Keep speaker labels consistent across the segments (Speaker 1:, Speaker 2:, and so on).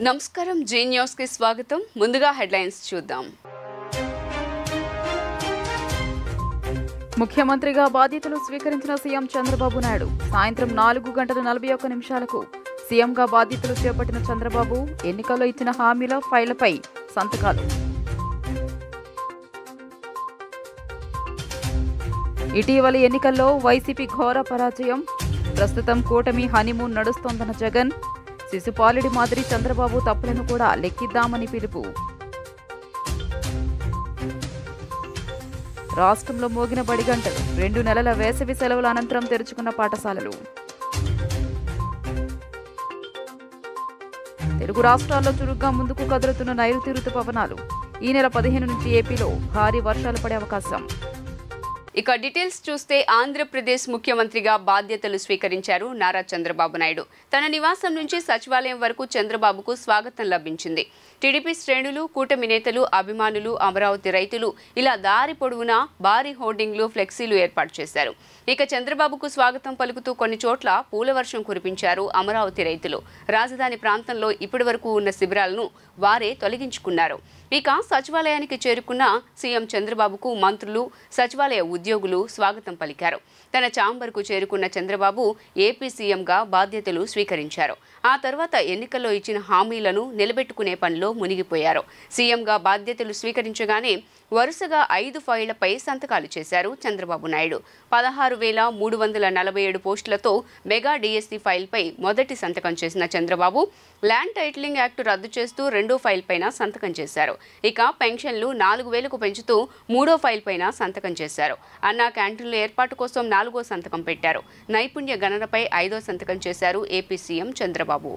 Speaker 1: నమస్కారం G news కి స్వాగతం. ముందుగా హెడ్లైన్స్ చూద్దాం.
Speaker 2: ముఖ్యమంత్రిగా బాధ్యతలు స్వీకరించిన సీఎం చంద్రబాబు నాయుడు సాయంత్రం 4:41 సీఎంగా బాధ్యతలు చేపట్టిన చంద్రబాబు ఎన్నికల్లో ఇచ్చిన హామీల ఫైళ్లపై సంతకాలు. ఇటీవలి ఎన్నికల్లో వైసీపీ ఘోర పరాజయం. ప్రస్తుతం కూటమి హనీమూన్ నడుస్తోందన్న జగన్. శిశుపాలుడి మాదిరి చంద్రబాబు తప్పులను కూడా లెక్కిద్దామని పిలుపు. రాష్ట్రంలో మోగిన బడిగంటలు. 2 నెలల వేసవి సెలవుల అనంతరం తెరుచుకున్న పాఠశాలలు. తెలుగు రాష్ట్రాల్లో చురుగ్గా ముందుకు కదులుతున్న నైరుతి రుతుపవనాలు. ఈ నెల 15 నుంచి ఏపీలో భారీ వర్షాలు పడే అవకాశం.
Speaker 1: ఇక డీటెయిల్స్ చూస్తే ఆంధ్రప్రదేశ్ ముఖ్యమంత్రిగా బాధ్యతలు స్వీకరించారు నారా చంద్రబాబు నాయుడు. తన నివాసం నుంచి సచివాలయం వరకు చంద్రబాబుకు స్వాగతం లభించింది. టీడీపీ శ్రేణులు, కూటమి నేతలు, అభిమానులు, అమరావతి రైతులు ఇలా దారి పొడవునా భారీ హోర్డింగ్లు, ఫ్లెక్సీలు ఏర్పాటు చేశారు. ఇక చంద్రబాబుకు స్వాగతం పలుకుతూ కొన్ని చోట్ల పూల వర్షం కురిపించారు అమరావతి రైతులు. రాజధాని ప్రాంతంలో ఇప్పటి వరకు ఉన్న శిబిరాలను వారే తొలగించుకున్నారు. ఇక సచివాలయానికి చేరుకున్న సీఎం చంద్రబాబుకు మంత్రులు, సచివాలయ ఉద్యోగులు స్వాగతం పలికారు. తన ఛాంబర్కు చేరుకున్న చంద్రబాబు ఏపీ సీఎంగా బాధ్యతలు స్వీకరించారు. ఆ తర్వాత ఎన్నికల్లో ఇచ్చిన హామీలను నిలబెట్టుకునే పనిలో మునిగిపోయారు. సీఎంగా బాధ్యతలు స్వీకరించగానే వరుసగా 5 ఫైళ్లపై సంతకాలు చేశారు చంద్రబాబు నాయుడు. 16,347 పోస్టులతో మెగా డిఎస్సీ ఫైల్పై మొదటి సంతకం చేసిన చంద్రబాబు ల్యాండ్ టైటిలింగ్ యాక్ట్ రద్దు చేస్తూ 2వ ఫైల్ పైన సంతకం చేశారు. ఇక పెన్షన్లు 4,000కు పెంచుతూ 3వ ఫైల్ పైన సంతకం చేశారు. అన్నా క్యాంటీన్ల ఏర్పాటు కోసం 4వ సంతకం పెట్టారు. నైపుణ్య గణనపై 5వ సంతకం చేశారు AP CM Chandrababu.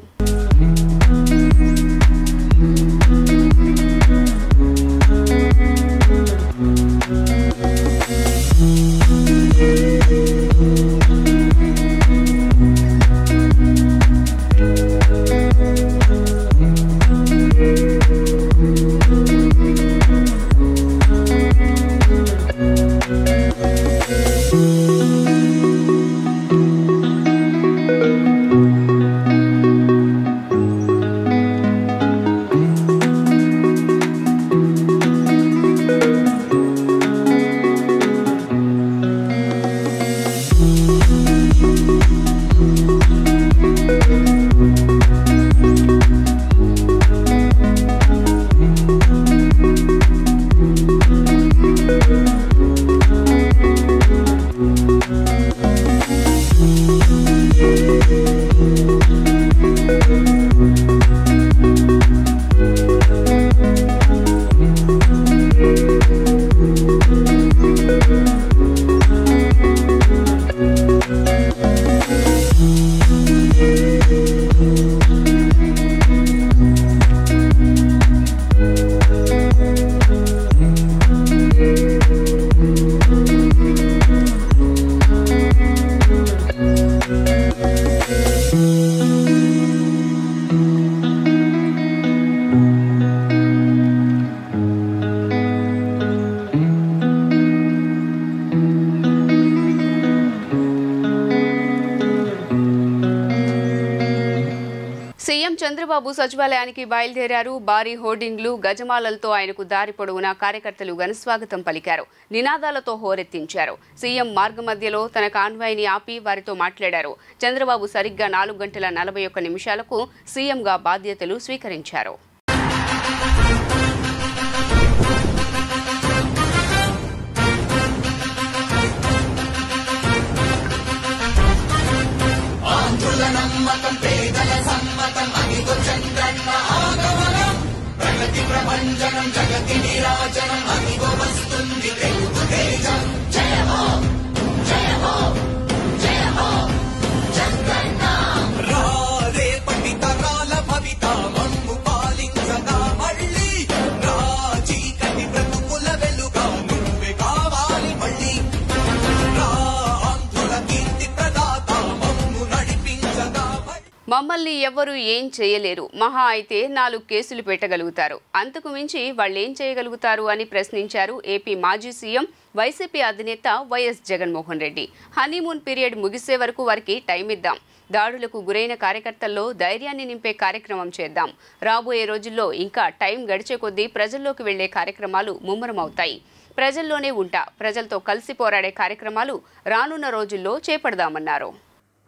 Speaker 1: CM Chandrababu సచివాలయానికి బయలుదేరారు. భారీ హోర్డింగ్లు, గజమాలలతో ఆయనకు దారి పొడవునా కార్యకర్తలు ఘనస్వాగతం పలికారు. నినాదాలతో హోరెత్తించారు. సీఎం మార్గ మధ్యలో తన కాన్వాయ్ని ఆపి వారితో మాట్లాడారు. చంద్రబాబు సరిగ్గా 4:41 సీఎంగా బాధ్యతలు స్వీకరించారు. మమ్మల్ని ఎవ్వరూ ఏం చేయలేరు, మహా అయితే 4 కేసులు పెట్టగలుగుతారు, అంతకు మించి వాళ్ళేం చేయగలుగుతారు అని ప్రశ్నించారు ఏపీ మాజీ సీఎం వైసీపీ అధినేత YS Jaganmohan Reddy. Honeymoon period ముగిసే వరకు వారికి టైం ఇద్దాం, దాడులకు గురైన కార్యకర్తల్లో ధైర్యాన్ని నింపే కార్యక్రమం చేద్దాం, రాబోయే రోజుల్లో ఇంకా టైం గడిచే కొద్దీ ప్రజల్లోకి వెళ్లే కార్యక్రమాలు ముమ్మరమవుతాయి, ప్రజల్లోనే ఉంటా, ప్రజలతో కలిసి పోరాడే కార్యక్రమాలు రానున్న రోజుల్లో చేపడదామన్నారు.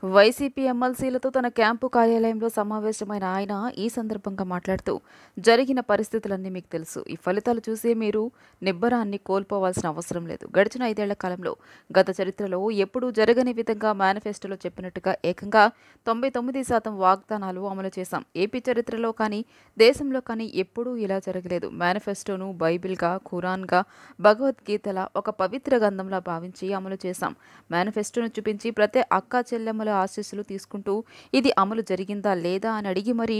Speaker 2: వైసీపీ ఎమ్మెల్సీలతో తన క్యాంపు కార్యాలయంలో సమావేశమైన ఆయన ఈ సందర్భంగా మాట్లాడుతూ, జరిగిన పరిస్థితులన్నీ మీకు తెలుసు, ఈ ఫలితాలు చూసే మీరు నిబ్బరాన్ని కోల్పోవాల్సిన అవసరం లేదు. గడిచిన 5 ఏళ్ల కాలంలో గత చరిత్రలో ఎప్పుడూ జరగని విధంగా మేనిఫెస్టోలో చెప్పినట్టుగా ఏకంగా 99% వాగ్దానాలు అమలు చేశాం. ఏపీ చరిత్రలో కానీ దేశంలో కానీ ఎప్పుడూ ఇలా జరగలేదు. మేనిఫెస్టోను బైబిల్గా, ఖురాన్గా, భగవద్గీతలా ఒక పవిత్ర గ్రంథంలా భావించి అమలు చేశాం. మేనిఫెస్టోను చూపించి ప్రతి అక్కా చెల్లెమ్మల ఆశీస్సులు తీసుకుంటూ ఇది అమలు జరిగిందా లేదా అని అడిగి మరీ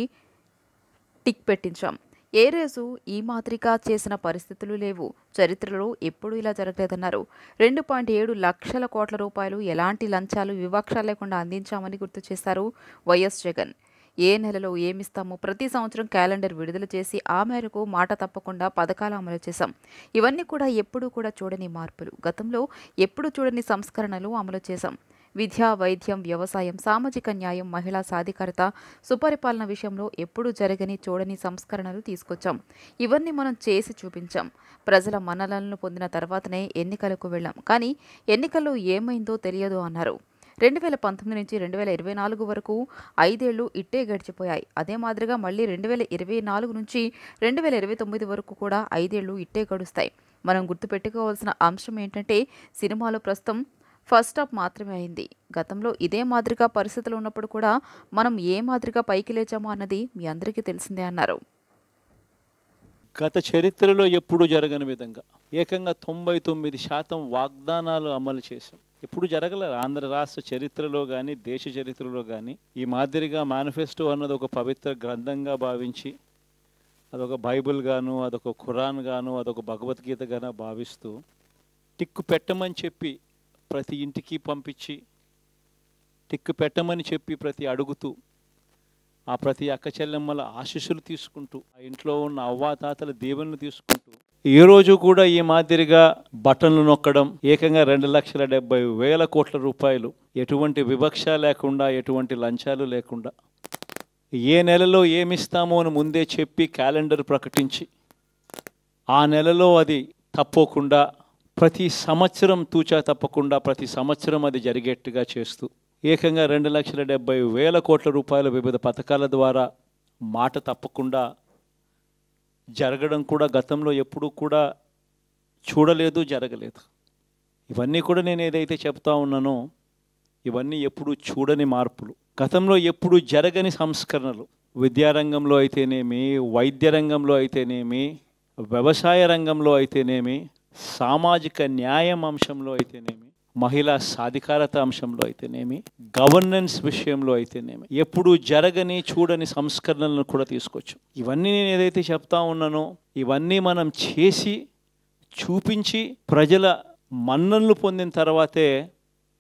Speaker 2: టిక్ పెట్టించాం. ఏ రోజు ఈ మాదిరిగా చేసిన పరిస్థితులు లేవు, చరిత్రలో ఎప్పుడూ ఇలా జరగలేదన్నారు. 2.7 లక్షల కోట్ల రూపాయలు ఎలాంటి లంచాలు వివక్ష లేకుండా అందించామని గుర్తు చేశారు వైఎస్ జగన్. ఏ నెలలో ఏమిస్తామో ప్రతి సంవత్సరం క్యాలెండర్ విడుదల చేసి ఆ మేరకు మాట తప్పకుండా పథకాలు అమలు చేశాం. ఇవన్నీ కూడా ఎప్పుడూ కూడా చూడని మార్పులు, గతంలో ఎప్పుడూ చూడని సంస్కరణలు అమలు చేశాం. విద్య, వైద్యం, వ్యవసాయం, సామాజిక న్యాయం, మహిళా సాధికారత, సుపరిపాలన విషయంలో ఎప్పుడూ జరగని చూడని సంస్కరణలు తీసుకొచ్చాం. ఇవన్నీ మనం చేసి చూపించాం. ప్రజల మన్ననలను పొందిన తర్వాతనే ఎన్నికలకు వెళ్ళాం. కానీ ఎన్నికల్లో ఏమైందో తెలియదు అన్నారు. 2019 నుంచి 2024 వరకు 5 ఏళ్లు ఇట్టే గడిచిపోయాయి. అదే మాదిరిగా మళ్ళీ 2024 నుంచి 2029 వరకు కూడా 5 ఏళ్లు ఇట్టే గడుస్తాయి. మనం గుర్తుపెట్టుకోవాల్సిన అంశం ఏంటంటే, సినిమాలో ప్రస్తుతం ఫస్ట్ హాఫ్ మాత్రమే అయింది. గతంలో ఇదే మాదిరిగా పరిస్థితులు ఉన్నప్పుడు కూడా మనం ఏ మాదిరిగా పైకి లేచామో అన్నది మీ అందరికీ తెలిసిందే అన్నారు.
Speaker 3: గత చరిత్రలో ఎప్పుడు జరగని విధంగా ఏకంగా 99% వాగ్దానాలు అమలు చేశాం. ఎప్పుడు జరగలేదు ఆంధ్ర రాష్ట్ర చరిత్రలో కానీ దేశ చరిత్రలో కానీ. ఈ మాదిరిగా మేనిఫెస్టో అన్నది ఒక పవిత్ర గ్రంథంగా భావించి, అదొక బైబిల్ గాను, అదొక ఖురాన్ గాను, అదొక భగవద్గీత గాను భావిస్తూ టిక్కు పెట్టమని చెప్పి ప్రతి ఇంటికి పంపించి, టిక్కు పెట్టమని చెప్పి ప్రతి అడుగుతూ, ఆ ప్రతి అక్క చెల్లెమ్మల ఆశీస్సులు తీసుకుంటూ, ఆ ఇంట్లో ఉన్న అవ్వాతాతల దీవెనలు తీసుకుంటూ, ఏ రోజు కూడా ఈ మాదిరిగా బటన్లు నొక్కడం, ఏకంగా 2,70,000 కోట్ల రూపాయలు ఎటువంటి వివక్ష లేకుండా, ఎటువంటి లంచాలు లేకుండా, ఏ నెలలో ఏమిస్తామో అని ముందే చెప్పి క్యాలెండర్ ప్రకటించి, ఆ నెలలో అది తప్పకుండా ప్రతి సంవత్సరం తూచా తప్పకుండా ప్రతి సంవత్సరం అది జరిగేట్టుగా చేస్తూ, ఏకంగా 2,70,000 కోట్ల రూపాయల వివిధ పథకాల ద్వారా మాట తప్పకుండా జరగడం కూడా గతంలో ఎప్పుడూ కూడా చూడలేదు, జరగలేదు. ఇవన్నీ కూడా నేను ఏదైతే చెప్తా ఉన్నానో ఇవన్నీ ఎప్పుడూ చూడని మార్పులు, గతంలో ఎప్పుడు జరగని సంస్కరణలు. విద్యారంగంలో అయితేనేమి, వైద్య రంగంలో అయితేనేమి, వ్యవసాయ రంగంలో అయితేనేమి, సామాజిక న్యాయం అంశంలో అయితేనేమి, మహిళా సాధికారత అంశంలో అయితేనేమి, గవర్నెన్స్ విషయంలో అయితేనేమి, ఎప్పుడు జరగని చూడని సంస్కరణలను కూడా తీసుకొచ్చు. ఇవన్నీ నేను ఏదైతే చెప్తా ఉన్నానో ఇవన్నీ మనం చేసి చూపించి ప్రజల మన్ననలు పొందిన తర్వాతే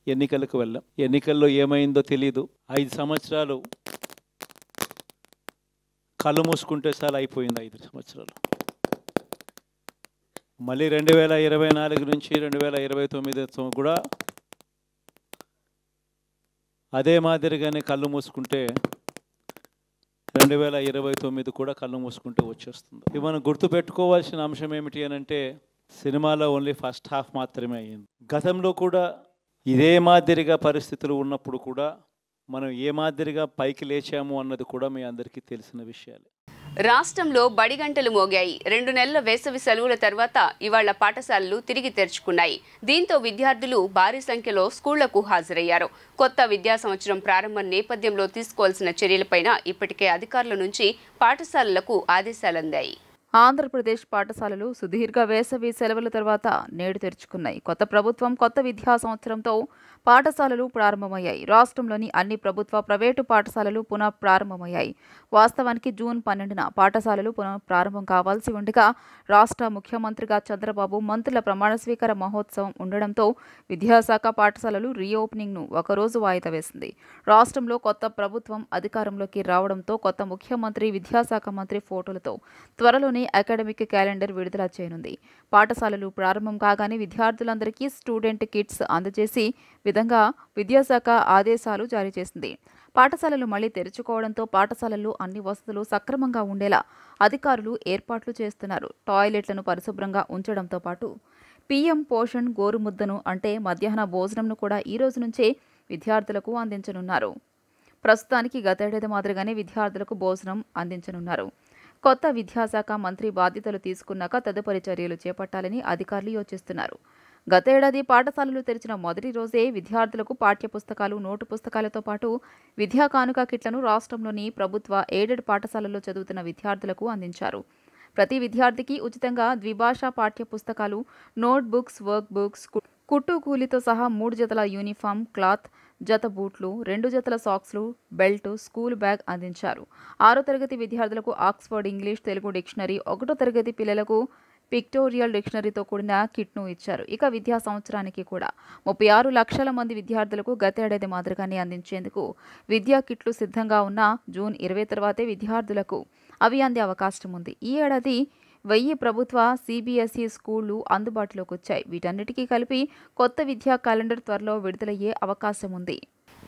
Speaker 3: ఎన్నికలకు వెళ్ళాం. ఎన్నికల్లో ఏమైందో తెలీదు. 5 సంవత్సరాలు కళ్ళు మూసుకుంటే చాలా అయిపోయింది. 5 సంవత్సరాలు మళ్ళీ 2024 నుంచి 2029 కూడా అదే మాదిరిగానే కళ్ళు మూసుకుంటే 2029 కూడా కళ్ళు మూసుకుంటే వచ్చేస్తుంది. ఇవి మనం గుర్తుపెట్టుకోవాల్సిన అంశం ఏమిటి అని అంటే, సినిమాలో ఓన్లీ ఫస్ట్ హాఫ్ మాత్రమే అయ్యింది. గతంలో కూడా ఇదే మాదిరిగా పరిస్థితులు ఉన్నప్పుడు కూడా మనం ఏ మాదిరిగా పైకి లేచాము అన్నది కూడా మీ అందరికీ తెలిసిన విషయాలే.
Speaker 1: రాష్ట్రంలో బడి గంటలు మోగాయి. 2 నెలల వేసవి సెలవుల తర్వాత ఇవాళ పాఠశాలలు తిరిగి తెరుచుకున్నాయి. దీంతో విద్యార్థులు భారీ సంఖ్యలో స్కూళ్లకు హాజరయ్యారు. కొత్త విద్యా సంవత్సరం ప్రారంభం నేపథ్యంలో తీసుకోవాల్సిన చర్యలపైన ఇప్పటికే అధికారుల నుంచి పాఠశాలలకు ఆదేశాలందాయి.
Speaker 2: ఆంధ్రప్రదేశ్ పాఠశాలలు సుదీర్ఘ వేసవి సెలవుల తర్వాత నేడు తెరుచుకున్నాయి. కొత్త ప్రభుత్వం కొత్త విద్యా సంవత్సరంతో పాఠశాలలు ప్రారంభమయ్యాయి. రాష్ట్రంలోని అన్ని ప్రభుత్వ, ప్రైవేటు పాఠశాలలు పునః ప్రారంభమయ్యాయి. వాస్తవానికి జూన్ 12న పాఠశాలలు పునః ప్రారంభం కావాల్సి ఉండగా రాష్ట్ర ముఖ్యమంత్రిగా చంద్రబాబు మంత్రుల ప్రమాణ స్వీకార మహోత్సవం ఉండడంతో విద్యాశాఖ పాఠశాలలు రీఓపెనింగ్ను ఒకరోజు వాయిదా వేసింది. రాష్ట్రంలో కొత్త ప్రభుత్వం అధికారంలోకి రావడంతో కొత్త ముఖ్యమంత్రి, విద్యాశాఖ మంత్రి ఫోటోలతో త్వరలోనే అకాడమిక్ క్యాలెండర్ విడుదల చేయనుంది. పాఠశాలలు ప్రారంభం కాగానే విద్యార్థులందరికీ స్టూడెంట్ కిట్స్ అందజేసి విధంగా విద్యాశాఖ ఆదేశాలు జారీ చేసింది. పాఠశాలలు మళ్లీ తెరుచుకోవడంతో పాఠశాలల్లో అన్ని వసతులు సక్రమంగా ఉండేలా అధికారులు ఏర్పాట్లు చేస్తున్నారు. టాయిలెట్లను పరిశుభ్రంగా ఉంచడంతో పాటు పీఎం పోషణ్ గోరుముద్దను అంటే మధ్యాహ్న భోజనంను కూడా ఈ రోజు నుంచే విద్యార్థులకు అందించనున్నారు. ప్రస్తుతానికి గతేడాది మాదిరిగానే విద్యార్థులకు భోజనం అందించనున్నారు. కొత్త విద్యాశాఖ మంత్రి బాధ్యతలు తీసుకున్నాక తదుపరి చర్యలు చేపట్టాలని అధికారులు యోచిస్తున్నారు. గతేడాది పాఠశాలలు తెరిచిన మొదటి రోజే విద్యార్థులకు పాఠ్యపుస్తకాలు, నోటు పుస్తకాలతో పాటు విద్యా కానుక కిట్లను రాష్ట్రంలోని ప్రభుత్వ ఎయిడెడ్ పాఠశాలల్లో చదువుతున్న విద్యార్థులకు అందించారు. ప్రతి విద్యార్థికి ఉచితంగా ద్విభాషా పాఠ్య పుస్తకాలు, నోట్ బుక్స్, వర్క్ బుక్స్, కుట్టు కూలీతో సహా 3 జతల యూనిఫామ్, క్లాత్, జత బూట్లు, 2 జతల సాక్స్లు, బెల్ట్, స్కూల్ బ్యాగ్ అందించారు. 6వ తరగతి విద్యార్థులకు ఆక్స్ఫర్డ్ ఇంగ్లీష్ తెలుగు డిక్షనరీ, 1వ తరగతి పిల్లలకు పిక్టోరియల్ డిక్షనరీతో కూడిన కిట్ను ఇచ్చారు. ఇక విద్యా సంవత్సరానికి కూడా 36 లక్షల మంది విద్యార్థులకు గతేడాది మాదిరిగానే అందించేందుకు విద్యా కిట్లు సిద్ధంగా ఉన్న జూన్ 20 తర్వాతే విద్యార్థులకు అవి అందే అవకాశం ఉంది. ఈ ఏడాది 1000 ప్రభుత్వ CBSE స్కూళ్లు అందుబాటులోకి వచ్చాయి. వీటన్నిటికీ కలిపి కొత్త విద్యా క్యాలెండర్ త్వరలో విడుదలయ్యే అవకాశం ఉంది.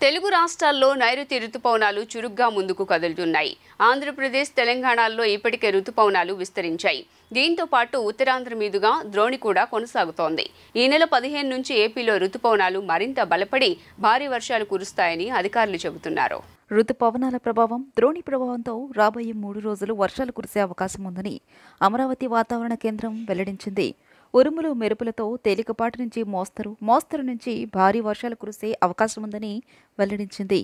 Speaker 1: తెలుగు రాష్ట్రాల్లో నైరుతి రుతుపవనాలు చురుగ్గా ముందుకు కదులుతున్నాయి. ఆంధ్రప్రదేశ్, తెలంగాణలో ఇప్పటికే రుతుపవనాలు విస్తరించాయి. దీంతో పాటు ఉత్తరాంధ్ర మీదుగా ద్రోణి కూడా కొనసాగుతోంది. ఈ నెల 15 నుంచి ఏపీలో రుతుపవనాలు మరింత బలపడి భారీ వర్షాలు కురుస్తాయని అధికారులు చెబుతున్నారు.
Speaker 2: రుతుపవనాల ప్రభావం, ద్రోణి ప్రభావంతో రాబోయే 3 రోజులు వర్షాలు కురిసే అవకాశం ఉందని అమరావతి వాతావరణ కేంద్రం వెల్లడించింది. ఉరుములు, మెరుపులతో తేలికపాటి నుంచి మోస్తరు నుంచి భారీ వర్షాలు కురిసే అవకాశం ఉందని వెల్లడించింది.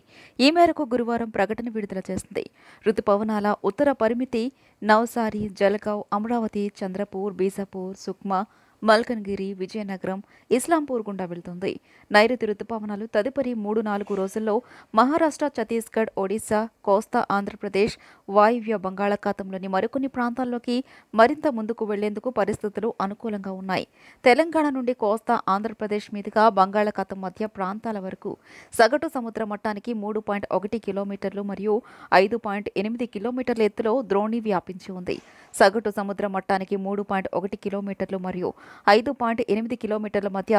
Speaker 2: ఈ మేరకు గురువారం ప్రకటన విడుదల చేసింది. రుతుపవనాల ఉత్తర పరిమితి నవసారి, జలగావ్, అమరావతి, చంద్రపూర్, బీజాపూర్, సుక్మా, మల్కన్గిరి, విజయనగరం, ఇస్లాంపూర్ గుండా వెళుతుంది. నైరుతి రుతుపవనాలు తదుపరి 3-4 రోజుల్లో మహారాష్ట్ర, ఛత్తీస్గఢ్, ఒడిశా, కోస్తా ఆంధ్రప్రదేశ్, వాయువ్య బంగాళాఖాతంలోని మరికొన్ని ప్రాంతాల్లోకి మరింత ముందుకు వెళ్లేందుకు పరిస్థితులు అనుకూలంగా ఉన్నాయి. తెలంగాణ నుండి కోస్తా ఆంధ్రప్రదేశ్ మీదుగా బంగాళాఖాతం మధ్య ప్రాంతాల వరకు సగటు సముద్ర మట్టానికి 3.1 కిలోమీటర్లు మరియు 5.8 కిలోమీటర్ల ఎత్తులో ద్రోణి వ్యాపించి ఉంది. సగటు సముద్ర మట్టానికి 3.1 కిలోమీటర్లు మరియు 5.8 కిలోమీటర్ల మధ్య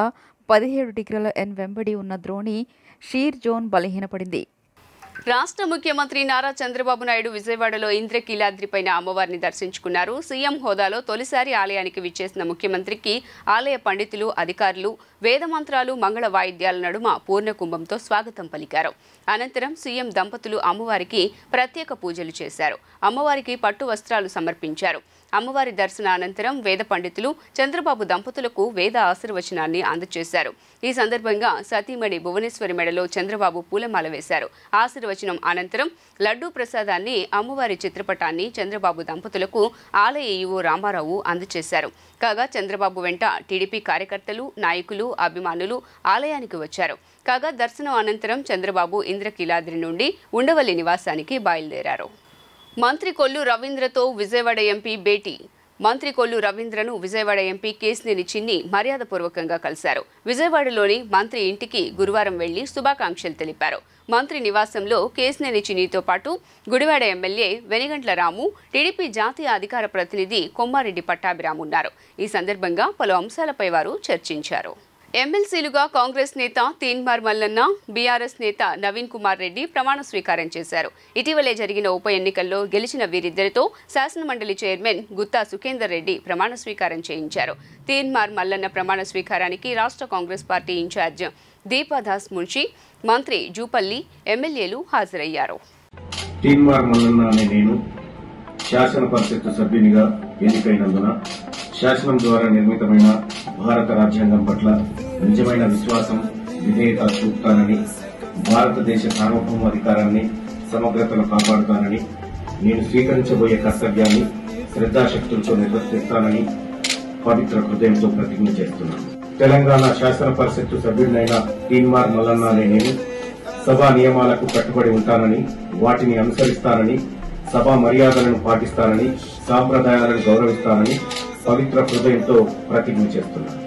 Speaker 2: 17 డిగ్రీల N వెంబడి ఉన్న ద్రోణి షీర్ జోన్ బలహీనపడింది.
Speaker 1: రాష్ట్ర ముఖ్యమంత్రి నారా చంద్రబాబు నాయుడు విజయవాడలో ఇంద్రకీలాద్రిపైన అమ్మవారిని దర్శించుకున్నారు. సీఎం హోదాలో తొలిసారి ఆలయానికి విచ్చేసిన ముఖ్యమంత్రికి ఆలయ పండితులు, అధికారులు వేదమంత్రాలు, మంగళ వాయిద్యాల నడుమ పూర్ణకుంభంతో స్వాగతం పలికారు. అనంతరం సీఎం దంపతులు అమ్మవారికి ప్రత్యేక పూజలు చేశారు. అమ్మవారికి పట్టు వస్త్రాలు సమర్పించారు. అమ్మవారి దర్శన అనంతరం వేద పండితులు చంద్రబాబు దంపతులకు వేద ఆశీర్వచనాన్ని అందజేశారు. ఈ సందర్భంగా సతీమణి భువనేశ్వరి మెడలో చంద్రబాబు పూలమాల వేశారు. ఆశీర్వచనం అనంతరం లడ్డూ ప్రసాదాన్ని, అమ్మవారి చిత్రపటాన్ని చంద్రబాబు దంపతులకు ఆలయ ఈవో రామారావు అందజేశారు. కాగా చంద్రబాబు వెంట టీడీపీ కార్యకర్తలు, నాయకులు, అభిమానులు ఆలయానికి వచ్చారు. కాగా దర్శనం అనంతరం చంద్రబాబు ఇంద్రకీలాద్రి నుండి ఉండవల్లి నివాసానికి బయలుదేరారు. మంత్రి కొల్లు రవీంద్రతో విజయవాడ ఎంపీ భేటీ. మంత్రి కొల్లు రవీంద్రను విజయవాడ ఎంపీ కేశినేని చిన్ని మర్యాదపూర్వకంగా కలిశారు. విజయవాడలోని మంత్రి ఇంటికి గురువారం వెళ్లి శుభాకాంక్షలు తెలిపారు. మంత్రి నివాసంలో కేశినేని చిన్నితో పాటు గుడివాడ ఎమ్మెల్యే వెనిగంట్ల రాము, టీడీపీ జాతీయ అధికార ప్రతినిధి కొమ్మారెడ్డి పట్టాభిరామ్ ఉన్నారు. ఈ సందర్భంగా పలు అంశాలపై వారు చర్చించారు. ఎమ్మెల్సీలుగా కాంగ్రెస్ నేత తీన్మార్ మల్లన్న, బీఆర్ఎస్ నేత నవీన్ కుమార్ రెడ్డి ప్రమాణ స్వీకారం చేశారు. ఇటీవలే జరిగిన ఉప ఎన్నికల్లో గెలిచిన వీరిద్దరితో శాసనమండలి చైర్మన్ గుత్తా సుఖేందర్ రెడ్డి ప్రమాణ స్వీకారం చేయించారు. తీన్మార్ మల్లన్న ప్రమాణ స్వీకారానికి రాష్ట్ర కాంగ్రెస్ పార్టీ ఇన్ఛార్జ్ దీపాదాస్ మున్షి, మంత్రి జూపల్లి, ఎమ్మెల్యేలు హాజరయ్యారు.
Speaker 4: తీన్మార్ మల్లన్న అనే నేను శాసన పరిషత్ సభ్యునిగా ఎన్నికైనందున శాసనం ద్వారా నిర్మితమైన భారత రాజ్యాంగం పట్ల నిజమైన విశ్వాసం, విధేయత చూపుతానని, భారతదేశ సార్వభౌమాధికారాన్ని, సమగ్రతను కాపాడుతానని, నేను స్వీకరించబోయే కర్తవ్యాన్ని శ్రద్ధాశక్తులతో నిర్వర్తిస్తానని పవిత్ర హృదయంతో ప్రతిజ్ఞ చేస్తున్నాను. తెలంగాణ శాసన పరిషత్తు సభ్యుడినైన తీన్మార్ మల్లన్న అనే నేను సభా నియమాలకు కట్టుబడి ఉంటానని, వాటిని అనుసరిస్తానని, సభా మర్యాదలను పాటిస్తానని, సాంప్రదాయాలను గౌరవిస్తానని పవిత్ర హృదయంతో ప్రతిజ్ఞ చేస్తున్నాను.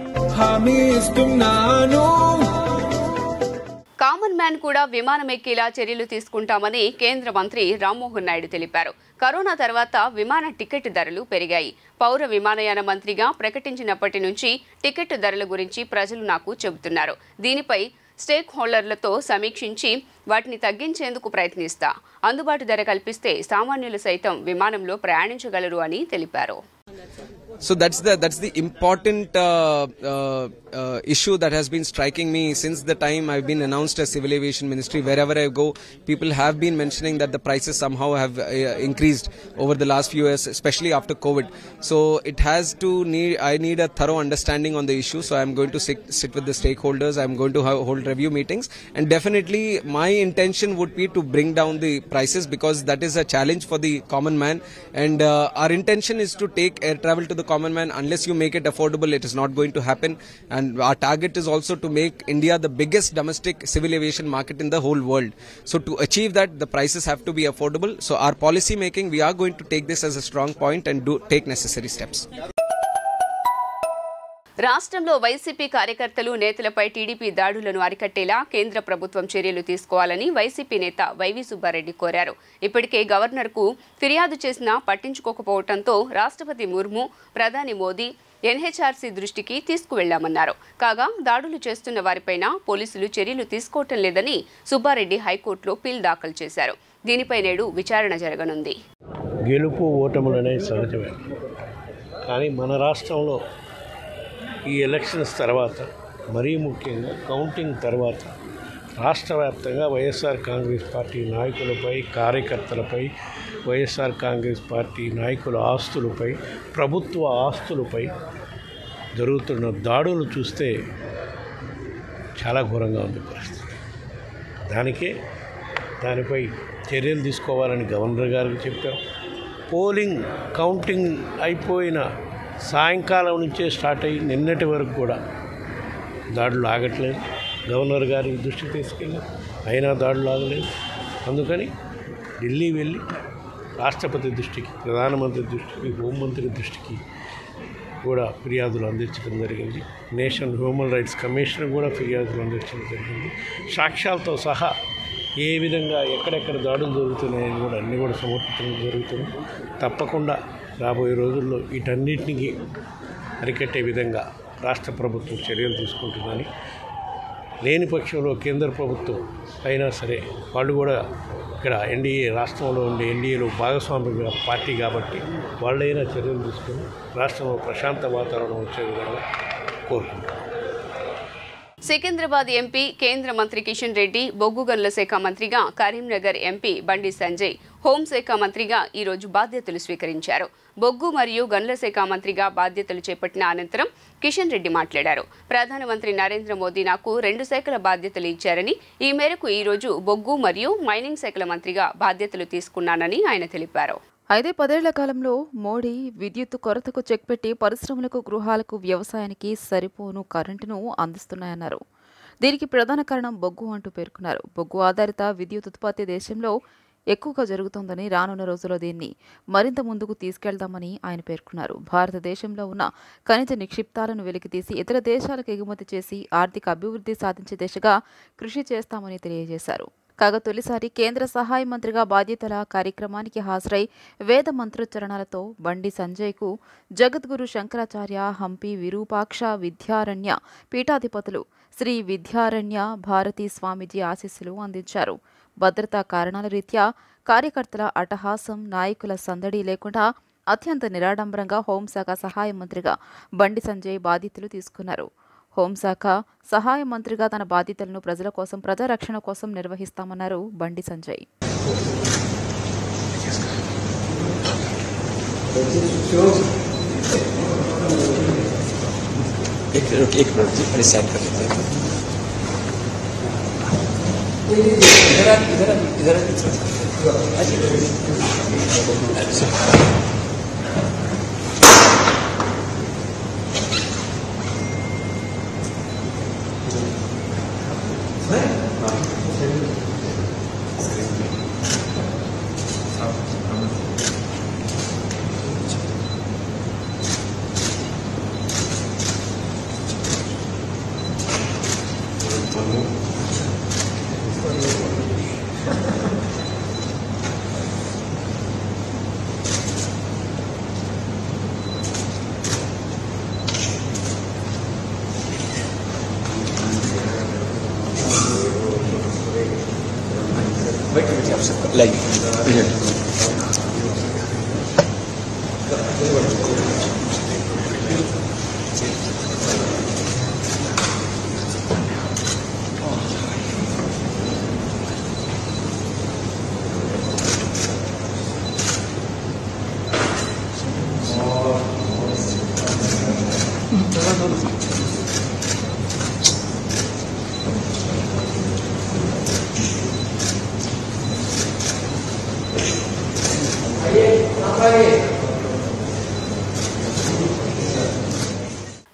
Speaker 1: కామన్ మ్యాన్ కూడా విమానం ఎక్కేలా చర్యలు తీసుకుంటామని కేంద్ర మంత్రి రామ్మోహన్ నాయుడు తెలిపారు. కరోనా తర్వాత విమాన టికెట్ ధరలు పెరిగాయి. పౌర విమానయాన మంత్రిగా ప్రకటించినప్పటి నుంచి టికెట్ ధరల గురించి ప్రజలు నాకు చెబుతున్నారు. దీనిపై స్టేక్ హోల్డర్లతో సమీక్షించి వాటిని తగ్గించేందుకు ప్రయత్నిస్తా. అందుబాటు ధర కల్పిస్తే సామాన్యులు సైతం విమానంలో ప్రయాణించగలరు అని తెలిపారు.
Speaker 5: So that's the important issue that has been striking me since the time I've been announced as Civil Aviation Ministry. Wherever I go, people have been mentioning that the prices somehow have increased over the last few years, especially after COVID. So it has to I need a thorough understanding on the issue. So I'm going to sit with the stakeholders. I'm going to hold review meetings, and definitely my intention would be to bring down the prices, because that is a challenge for the common man, and our intention is to take air travel to the common man. Unless you make it affordable, it is not going to happen. And our target is also to make India the biggest domestic civil aviation market in the whole world. So to achieve that, the prices have to be affordable. So our policy making, we are going to take this as a strong point and take necessary steps.
Speaker 1: రాష్ట్రంలో YCP కార్యకర్తలు, నేతలపై TDP దాడులను అరికట్టేలా కేంద్ర ప్రభుత్వం చర్యలు తీసుకోవాలని YCP నేత YV Subbareddy కోరారు. ఇప్పటికే గవర్నర్కు ఫిర్యాదు చేసినా పట్టించుకోకపోవడంతో రాష్ట్రపతి ముర్ము, ప్రధాని మోదీ ఎన్హెచ్ఆర్సీ దృష్టికి తీసుకువెళ్లామన్నారు. కాగా దాడులు చేస్తున్న వారిపైన పోలీసులు చర్యలు తీసుకోవటం లేదని సుబ్బారెడ్డి హైకోర్టులో పిల్ దాఖలు చేశారు. దీనిపై నేడు విచారణ జరగనుంది.
Speaker 6: గెలుపు ఓటములనే సహజమే, కానీ మన రాష్ట్రంలో ఈ ఎలక్షన్స్ తర్వాత, మరీ ముఖ్యంగా కౌంటింగ్ తర్వాత రాష్ట్ర వ్యాప్తంగా వైఎస్ఆర్ కాంగ్రెస్ పార్టీ నాయకులపై, కార్యకర్తలపై, వైఎస్ఆర్ కాంగ్రెస్ పార్టీ నాయకుల ఆస్తులపై, ప్రభుత్వ ఆస్తులపై జరుగుతున్న దాడులు చూస్తే చాలా ఘోరంగా ఉంది పరిస్థితి. దానిపై చర్యలు తీసుకోవాలని గవర్నర్ గారికి చెప్పాం. పోలింగ్ కౌంటింగ్ అయిపోయిన సాయంకాలం నుంచే స్టార్ట్ అయ్యి నిన్నటి వరకు కూడా దాడులు ఆగట్లేదు. గవర్నర్ గారి దృష్టికి తీసుకెళ్ళాం, అయినా దాడులు ఆగలేదు. అందుకని ఢిల్లీ వెళ్ళి రాష్ట్రపతి దృష్టికి, ప్రధానమంత్రి దృష్టికి, హోంమంత్రి దృష్టికి కూడా ఫిర్యాదులు అందించడం జరిగింది. నేషనల్ హ్యూమన్ రైట్స్ కమిషన్ కూడా ఫిర్యాదులు అందించడం జరిగింది. సాక్ష్యాలతో సహా ఏ విధంగా ఎక్కడెక్కడ దాడులు జరుగుతున్నాయని కూడా అన్నీ కూడా సమర్పించడం జరుగుతుంది. తప్పకుండా రాబోయే రోజుల్లో వీటన్నిటినీ అరికట్టే విధంగా రాష్ట్ర ప్రభుత్వం చర్యలు తీసుకుంటుందని, లేని పక్షంలో కేంద్ర ప్రభుత్వం అయినా సరే, వాళ్ళు కూడా ఇక్కడ ఎన్డీఏ, రాష్ట్రంలో ఉండే ఎన్డీఏలో భాగస్వామ్య పార్టీ కాబట్టి వాళ్ళైనా చర్యలు తీసుకొని రాష్ట్రంలో ప్రశాంత వాతావరణం వచ్చే విధంగా కోరుకుంటున్నాం.
Speaker 1: సికింద్రాబాద్ ఎంపీ, కేంద్ర మంత్రి కిషన్ రెడ్డి, బొగ్గు గనుల శాఖ మంత్రిగా కరీంనగర్ ఎంపీ బండి సంజయ్, హోంశాఖ మంత్రిగా ఈరోజు బాధ్యతలు స్వీకరించారు. బొగ్గు మరియు గనుల శాఖ మంత్రిగా బాధ్యతలు చేపట్టిన అనంతరం కిషన్ రెడ్డి మాట్లాడారు. ప్రధానమంత్రి నరేంద్ర మోదీ నాకు 2 శాఖల బాధ్యతలు ఇచ్చారని, ఈ మేరకు ఈరోజు బొగ్గు మరియు మైనింగ్ శాఖల మంత్రిగా బాధ్యతలు తీసుకున్నానని ఆయన తెలిపారు.
Speaker 2: అయితే 10 ఏళ్ల కాలంలో మోడీ విద్యుత్ కొరతకు చెక్ పెట్టి పరిశ్రమలకు, గృహాలకు, వ్యవసాయానికి సరిపోను కరెంటును అందిస్తున్నాయన్నారు. దీనికి ప్రధాన కారణం బొగ్గు అంటూ పేర్కొన్నారు. బొగ్గు ఆధారిత విద్యుత్ ఉత్పత్తి దేశంలో ఎక్కువగా జరుగుతోందని, రానున్న రోజుల్లో దీన్ని మరింత ముందుకు తీసుకెళ్దామని ఆయన పేర్కొన్నారు. భారతదేశంలో ఉన్న ఖనిజ నిక్షిప్తాలను వెలికితీసి ఇతర దేశాలకు ఎగుమతి చేసి ఆర్థిక అభివృద్ధి సాధించే దిశగా కృషి చేస్తామని తెలియజేశారు. కాగా తొలిసారి కేంద్ర సహాయ మంత్రిగా బాధ్యతల కార్యక్రమానికి హాజరై వేద మంత్రోచ్చరణలతో బండి సంజయ్కు జగద్గురు శంకరాచార్య, హంపి విరూపాక్ష విద్యారణ్య పీఠాధిపతులు శ్రీ విద్యారణ్య భారతీ స్వామీజీ ఆశీస్సులు అందించారు. భద్రతా కారణాల రీత్యా కార్యకర్తల అట్టహాసం, నాయకుల సందడి లేకుండా అత్యంత నిరాడంబరంగా హోంశాఖ సహాయ మంత్రిగా బండి సంజయ్ బాధ్యతలు తీసుకున్నారు. హోంశాఖ సహాయ మంత్రిగా తన బాధ్యతలను ప్రజల కోసం, ప్రజారక్షణ కోసం నిర్వహిస్తామన్నారు బండి సంజయ్.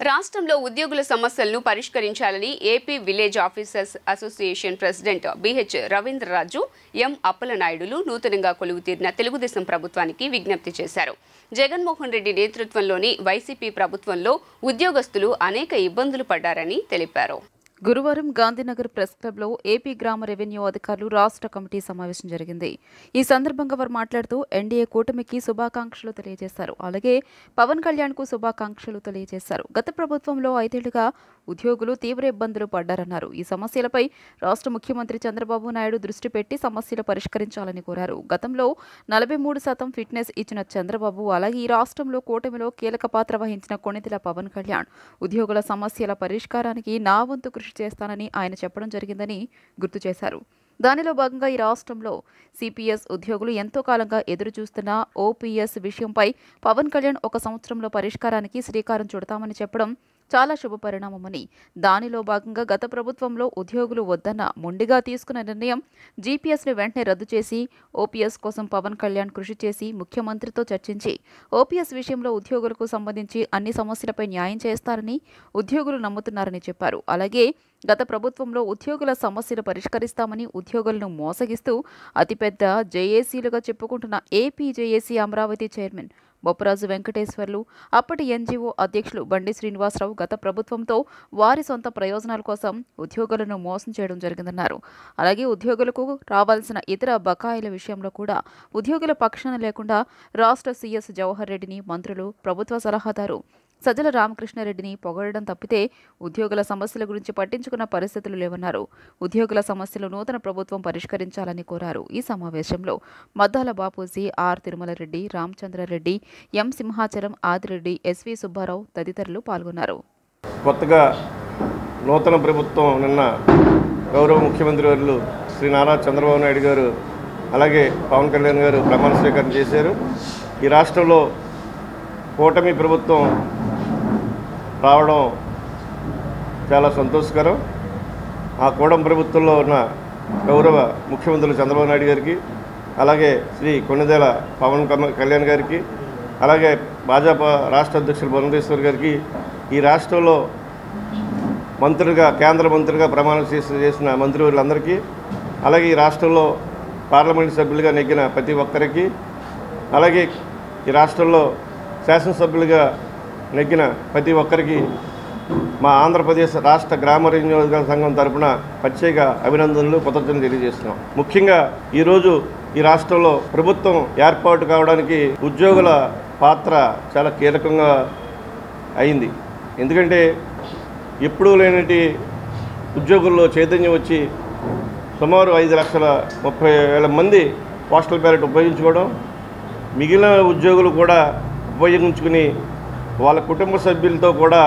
Speaker 1: రాష్ట్రంలో ఉద్యోగుల సమస్యలను పరిష్కరించాలని AP village officers association president BH Ravindra Raju, ఎం అప్పలనాయుడులు నూతనంగా కొలువుతీరిన తెలుగుదేశం ప్రభుత్వానికి విజ్ఞప్తి చేశారు. జగన్మోహన్ రెడ్డి నేతృత్వంలోని వైసీపీ ప్రభుత్వంలో ఉద్యోగస్తులు అనేక ఇబ్బందులు పడ్డారని తెలిపారు.
Speaker 2: గురువారం గాంధీనగర్ ప్రెస్ క్లబ్లో ఏపీ గ్రామ రెవెన్యూ అధికారులు రాష్ట్ర కమిటీ సమావేశం జరిగింది. ఈ సందర్భంగా వారు మాట్లాడుతూ ఎన్డీఏ కూటమికి శుభాకాంక్షలు తెలియజేశారు. అలాగే పవన్ కళ్యాణ్కు శుభాకాంక్షలు తెలియజేశారు. గత ప్రభుత్వంలో 5 ఏళ్లుగా ఉద్యోగులు తీవ్ర ఇబ్బందులు పడ్డారన్నారు. ఈ సమస్యలపై రాష్ట్ర ముఖ్యమంత్రి చంద్రబాబు నాయుడు దృష్టి పెట్టి సమస్యలు పరిష్కరించాలని కోరారు. గతంలో 43% ఫిట్నెస్ ఇచ్చిన చంద్రబాబు, అలాగే ఈ రాష్ట్రంలో కూటమిలో కీలక పాత్ర వహించిన కొణిదెల పవన్ కళ్యాణ్ ఉద్యోగుల సమస్యల పరిష్కారానికి నా వంతు కృషి చేస్తానని ఆయన చెప్పడం జరిగిందని గుర్తు చేశారు. దానిలో భాగంగా ఈ రాష్ట్రంలో సిపిఎస్ ఉద్యోగులు ఎంతో కాలంగా ఎదురు చూస్తున్న ఓపీఎస్ విషయంపై పవన్ కళ్యాణ్ 1 సంవత్సరంలో పరిష్కారానికి శ్రీకారం చుడతామని చెప్పడం చాలా శుభపరిణామమని, దానిలో భాగంగా గత ప్రభుత్వంలో ఉద్యోగులు వద్దన్న మొండిగా తీసుకున్న నిర్ణయం జీపీఎస్ని వెంటనే రద్దు చేసి ఓపీఎస్ కోసం పవన్ కళ్యాణ్ కృషి చేసి ముఖ్యమంత్రితో చర్చించి ఓపీఎస్ విషయంలో ఉద్యోగులకు సంబంధించి అన్ని సమస్యలపై న్యాయం చేస్తారని ఉద్యోగులు నమ్ముతున్నారని చెప్పారు. అలాగే గత ప్రభుత్వంలో ఉద్యోగుల సమస్యలు పరిష్కరిస్తామని ఉద్యోగులను మోసగిస్తూ అతిపెద్ద జేఏసీలుగా చెప్పుకుంటున్న AP JAC Amaravati chairman Bopparaju Venkateswarlu, అప్పటి ఎన్జీఓ అధ్యక్షులు బండి శ్రీనివాసరావు గత ప్రభుత్వంతో వారి సొంత ప్రయోజనాల కోసం ఉద్యోగులను మోసం చేయడం జరిగిందన్నారు. అలాగే ఉద్యోగులకు రావాల్సిన ఇతర బకాయిల విషయంలో కూడా ఉద్యోగుల పక్షాన లేకుండా రాష్ట్ర సీఎస్ జవహర్ రెడ్డిని మంత్రులు, ప్రభుత్వ సలహాదారు సజ్జల రామకృష్ణారెడ్డిని పొగడడం తప్పితే ఉద్యోగుల సమస్యల గురించి పట్టించుకున్న పరిస్థితులు లేవన్నారు. ఉద్యోగుల సమస్యలు నూతన ప్రభుత్వం పరిష్కరించాలని కోరారు. ఈ సమావేశంలో Maddala Bapuji, R Tirumalareddy, Ramachandrareddy, M Simhachalam, Adireddy, SV Subbarao తదితరులు పాల్గొన్నారు.
Speaker 7: కొత్తగా నూతన ప్రభుత్వం నిన్న గౌరవ ముఖ్యమంత్రి వర్యులు శ్రీ నారా చంద్రబాబు నాయుడు గారు అలాగే పవన్ కళ్యాణ్ గారు ప్రమాణ స్వీకారం చేశారు. ఈ రాష్ట్రంలో కూటమి ప్రభుత్వం రావడం చాలా సంతోషకరం. ఆ కూటమి ప్రభుత్వంలో ఉన్న గౌరవ ముఖ్యమంత్రులు చంద్రబాబు నాయుడు గారికి, అలాగే శ్రీ కొణిదెల పవన్ కళ్యాణ్ గారికి, అలాగే భాజపా రాష్ట్ర అధ్యక్షులు పురంధేశ్వర్ గారికి, ఈ రాష్ట్రంలో మంత్రులుగా కేంద్ర మంత్రిగా ప్రమాణం చేసిన మంత్రివర్యులందరికీ, అలాగే ఈ రాష్ట్రంలో పార్లమెంటు సభ్యులుగా నెగ్గిన ప్రతి ఒక్కరికి, అలాగే ఈ రాష్ట్రంలో శాసనసభ్యులుగా నెగ్గిన ప్రతి ఒక్కరికి మా ఆంధ్రప్రదేశ్ రాష్ట్ర గ్రామ రెవెన్యూ సంఘం తరఫున ప్రత్యేక అభినందనలు, కృతజ్ఞతలు తెలియజేస్తున్నాం. ముఖ్యంగా ఈరోజు ఈ రాష్ట్రంలో ప్రభుత్వం ఏర్పాటు కావడానికి ఉద్యోగుల పాత్ర చాలా కీలకంగా అయింది. ఎందుకంటే ఎప్పుడూ లేనటి ఉద్యోగుల్లో చైతన్యం వచ్చి సుమారు 5,30,000 మంది పోస్టల్ బ్యాలెట్ ఉపయోగించుకోవడం, మిగిలిన ఉద్యోగులు కూడా ఉపయోగించుకుని వాళ్ళ కుటుంబ సభ్యులతో కూడా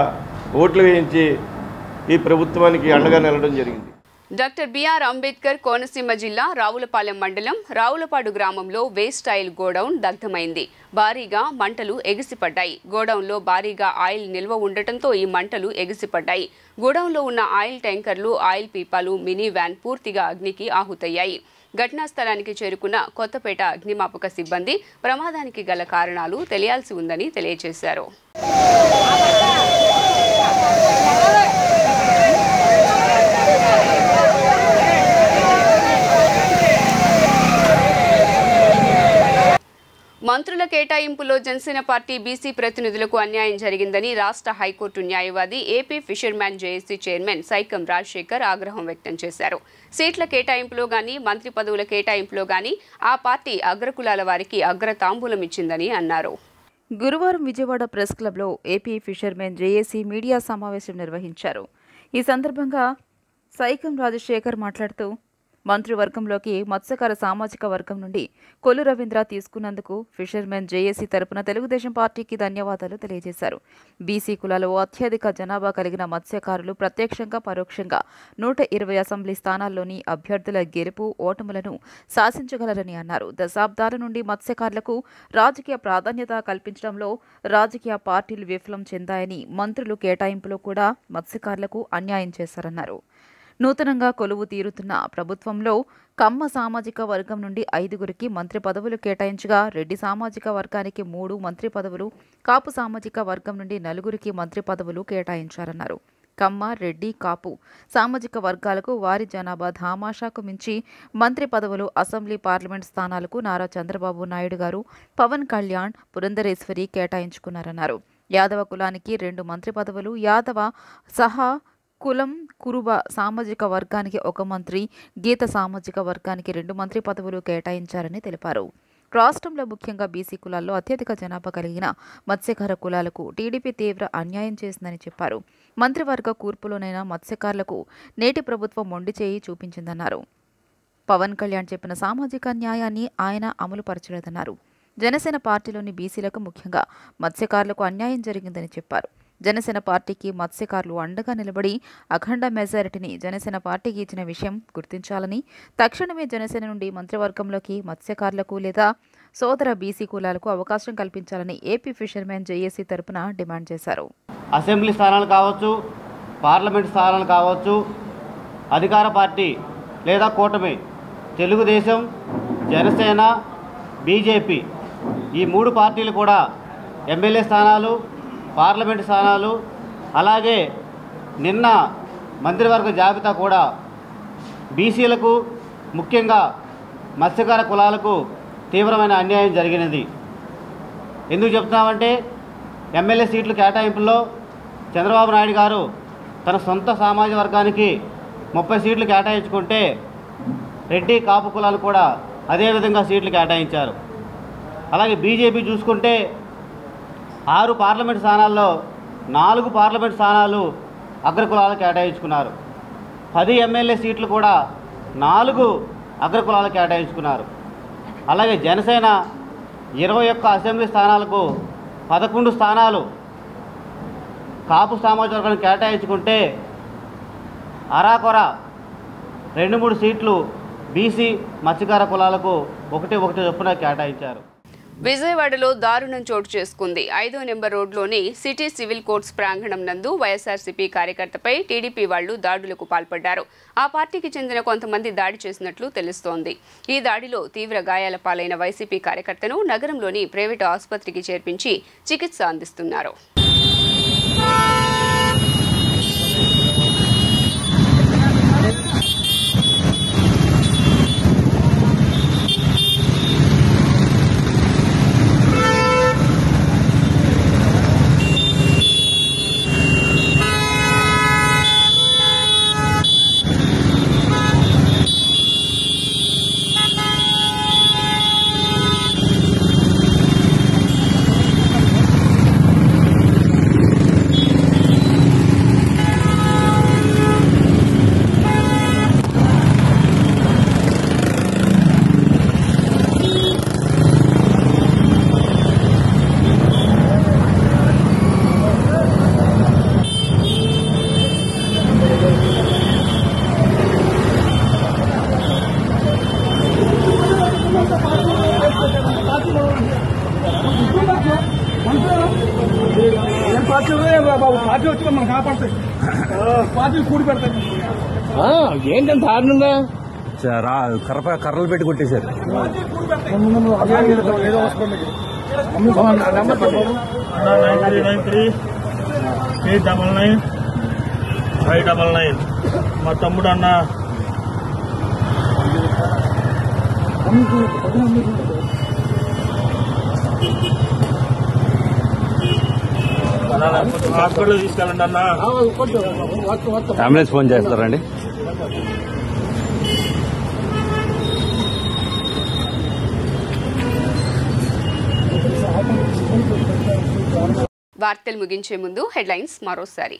Speaker 7: ఓట్లు వేయించి ఈ ప్రభుత్వానికి అండగా నిలవడం జరిగింది.
Speaker 1: డాక్టర్ బిఆర్ అంబేద్కర్ కోనసీమ జిల్లా రావులపాలెం మండలం రావులపాడు గ్రామంలో వేస్ట్ ఆయిల్ గోడౌన్ దగ్ధమైంది. భారీగా మంటలు ఎగిసిపడ్డాయి. గోడౌన్లో భారీగా ఆయిల్ నిల్వ ఉండటంతో ఈ మంటలు ఎగిసిపడ్డాయి. గోడౌన్లో ఉన్న ఆయిల్ ట్యాంకర్లు, ఆయిల్ పీపాలు, మినీ వ్యాన్ పూర్తిగా అగ్నికి ఆహుతయ్యాయి. ఘటనా స్థలానికి చేరుకున్న కొత్తపేట అగ్నిమాపక సిబ్బంది ప్రమాదానికి గల కారణాలు తెలియాల్సి ఉందని తెలియజేశారు. మంత్రుల కేటాయింపులో జనసేన పార్టీ బీసీ ప్రతినిధులకు అన్యాయం జరిగిందని రాష్ట్ర హైకోర్టు న్యాయవాది, AP fisherman JAC chairman Saikam Rajasekhar ఆగ్రహం వ్యక్తం చేశారు. సీట్ల కేటాయింపులో గానీ, మంత్రి పదవుల కేటాయింపులో గానీ ఆ పార్టీ అగ్రకులాల వారికి అగ్రతాంబూలం ఇచ్చిందని అన్నారు.
Speaker 2: గురువారం విజయవాడ ప్రెస్ క్లబ్లో ఏపీ ఫిషర్మెన్ జేఏసీ మీడియా సమావేశం నిర్వహించారు. ఈ సందర్భంగా సైకం రాజశేఖర్ మాట్లాడుతూ మంత్రివర్గంలోకి మత్స్యకార సామాజిక వర్గం నుండి కొల్లు రవీంద్ర తీసుకున్నందుకు ఫిషర్మెన్ జేఏసీ తరపున తెలుగుదేశం పార్టీకి ధన్యవాదాలు తెలియజేశారు. బీసీ కులాలో అత్యధిక జనాభా కలిగిన మత్స్యకారులు ప్రత్యక్షంగా పరోక్షంగా 120 అసెంబ్లీ స్థానాల్లోని అభ్యర్థుల గెలుపు ఓటములను శాసించగలరని అన్నారు. దశాబ్దాల నుండి మత్స్యకారులకు రాజకీయ ప్రాధాన్యత కల్పించడంలో రాజకీయ పార్టీలు విఫలం చెందాయని, మంత్రులు కేటాయింపులో కూడా మత్స్యకారులకు అన్యాయం చేశారన్నారు. నూతనంగా కొలువు తీరుతున్న ప్రభుత్వంలో కమ్మ సామాజిక వర్గం నుండి 5గురికి మంత్రి పదవులు కేటాయించగా రెడ్డి సామాజిక వర్గానికి 3 మంత్రి పదవులు, కాపు సామాజిక వర్గం నుండి 4గురికి మంత్రి పదవులు కేటాయించారన్నారు. కమ్మ, రెడ్డి, కాపు సామాజిక వర్గాలకు వారి జనాభా ధామాషాకు మించి మంత్రి పదవులు, అసెంబ్లీ పార్లమెంట్ స్థానాలకు నారా చంద్రబాబు నాయుడు గారు, పవన్ కళ్యాణ్, పురంధరేశ్వరి కేటాయించుకున్నారన్నారు. యాదవ కులానికి 2 మంత్రి పదవులు, యాదవ సహా కులం కురుబ సామాజిక వర్గానికి 1 మంత్రి, గీత సామాజిక వర్గానికి 2 మంత్రి పదవులు కేటాయించారని తెలిపారు. రాష్ట్రంలో ముఖ్యంగా బీసీ కులాల్లో అత్యధిక జనాభా కలిగిన మత్స్యకార కులాలకు టీడీపీ తీవ్ర అన్యాయం చేసిందని చెప్పారు. మంత్రివర్గ కూర్పులోనైనా మత్స్యకారులకు నేటి ప్రభుత్వం మొండి చేయి చూపించిందన్నారు. పవన్ కళ్యాణ్ చెప్పిన సామాజిక న్యాయాన్ని ఆయన అమలు పరచలేదన్నారు. జనసేన పార్టీలోని బీసీలకు ముఖ్యంగా మత్స్యకారులకు అన్యాయం జరిగిందని చెప్పారు. జనసేన పార్టీకి మత్స్యకారులు అండగా నిలబడి అఖండ మెజారిటీని జనసేన పార్టీకి ఇచ్చిన విషయం గుర్తించాలని, తక్షణమే జనసేన నుండి మంత్రివర్గంలోకి మత్స్యకారులకు లేదా సోదర బీసీ కులాలకు అవకాశం కల్పించాలని ఏపీ ఫిషర్మెన్ జేఏసీ తరపున డిమాండ్ చేశారు.
Speaker 8: అసెంబ్లీ స్థానాలు కావచ్చు, పార్లమెంట్ స్థానాలు కావచ్చు, అధికార పార్టీ లేదా కూటమి, తెలుగుదేశం, జనసేన, బీజేపీ ఈ 3 పార్టీలు కూడా ఎమ్మెల్యే స్థానాలు, పార్లమెంట్ స్థానాలు, అలాగే నిన్న మంత్రివర్గ జాబితా కూడా బీసీలకు ముఖ్యంగా మత్స్యకార కులాలకు తీవ్రమైన అన్యాయం జరిగినది. ఎందుకు చెప్తున్నామంటే ఎమ్మెల్యే సీట్లు కేటాయింపుల్లో చంద్రబాబు నాయుడు గారు తన సొంత సామాజిక వర్గానికి 30 సీట్లు కేటాయించుకుంటే రెడ్డి కాపు కులాలు కూడా అదేవిధంగా సీట్లు కేటాయించారు. అలాగే బీజేపీ చూసుకుంటే 6 పార్లమెంట్ స్థానాల్లో 4 పార్లమెంట్ స్థానాలు అగ్రకులాలు కేటాయించుకున్నారు. 10 ఎమ్మెల్యే సీట్లు కూడా 4 అగ్రకులాలు కేటాయించుకున్నారు. అలాగే జనసేన 21 అసెంబ్లీ స్థానాలకు 11 స్థానాలు కాపు సామాజిక వర్గాన్ని కేటాయించుకుంటే అరాకొర 2-3 సీట్లు బీసీ మత్స్యకార కులాలకు 1-1 చొప్పున కేటాయించారు.
Speaker 1: విజయవాడలో దారుణం చోటు చేసుకుంది. 5వ నెంబర్ రోడ్లోని సిటీ సివిల్ కోర్ట్స్ ప్రాంగణం నందు వైఎస్ఆర్సీపీ కార్యకర్తపై టీడీపీ వాళ్లు దాడులకు పాల్పడ్డారు. ఆ పార్టీకి చెందిన కొంతమంది దాడి చేసినట్లు తెలుస్తోంది. ఈ దాడిలో తీవ్ర గాయాల పాలైన వైసీపీ కార్యకర్తను నగరంలోని ప్రైవేటు ఆసుపత్రికి చేర్పించి చికిత్స అందిస్తున్నారు.
Speaker 9: ఏంటంటే దారుణంగా కర్రలు పెట్టి కొట్టేశారు.
Speaker 6: మా తమ్ముడు అన్న హాస్పిటల్ తీసుకెళ్ళండి అన్న.
Speaker 9: అంబులెన్స్ ఫోన్ చేస్తారండి.
Speaker 1: వార్తలు ముగించే ముందు హెడ్లైన్స్ మరోసారి.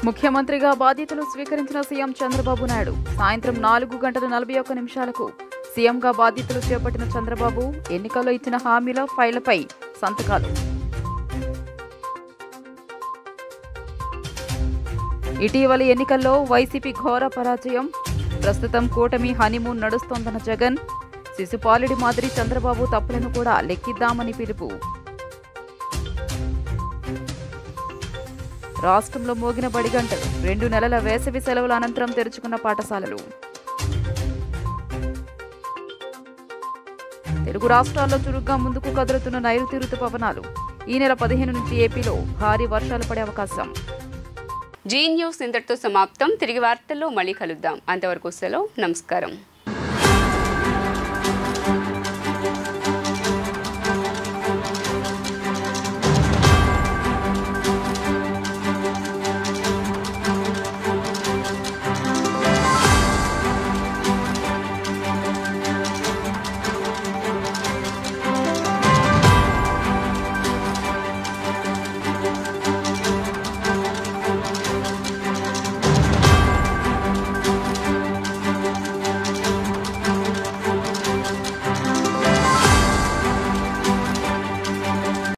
Speaker 2: ముఖ్యమంత్రిగా బాధ్యతలు స్వీకరించిన సీఎం చంద్రబాబు నాయుడు సాయంత్రం 4:41 సీఎంగా బాధ్యతలు చేపట్టిన చంద్రబాబు ఎన్నికల్లో ఇచ్చిన హామీల ఫైళ్లపై సంతకాలు. ఇటీవలి ఎన్నికల్లో వైసీపీ ఘోర పరాజయం. ప్రస్తుతం కూటమి హనీమూన్ నడుస్తోందన్న జగన్. శిశుపాలుడి మాదిరి చంద్రబాబు తప్పులను కూడా లెక్కిద్దామని పిలుపు. రాష్ట్రంలో మోగిన బడిగంటలు. 2 నెలల వేసవి సెలవుల అనంతరం తెరుచుకున్న పాఠశాలలు. తెలుగు రాష్ట్రాల్లో చురుగ్గా ముందుకు కదులుతున్న నైరుతి రుతుపవనాలు. ఈ నెల 15 నుంచి ఏపీలో భారీ వర్షాలు పడే అవకాశం.
Speaker 1: జీ న్యూస్ ఇంతటితో సమాప్తం. తిరిగి వార్తల్లో మళ్ళీ కలుద్దాం. అంతవరకు సెలవు. నమస్కారం.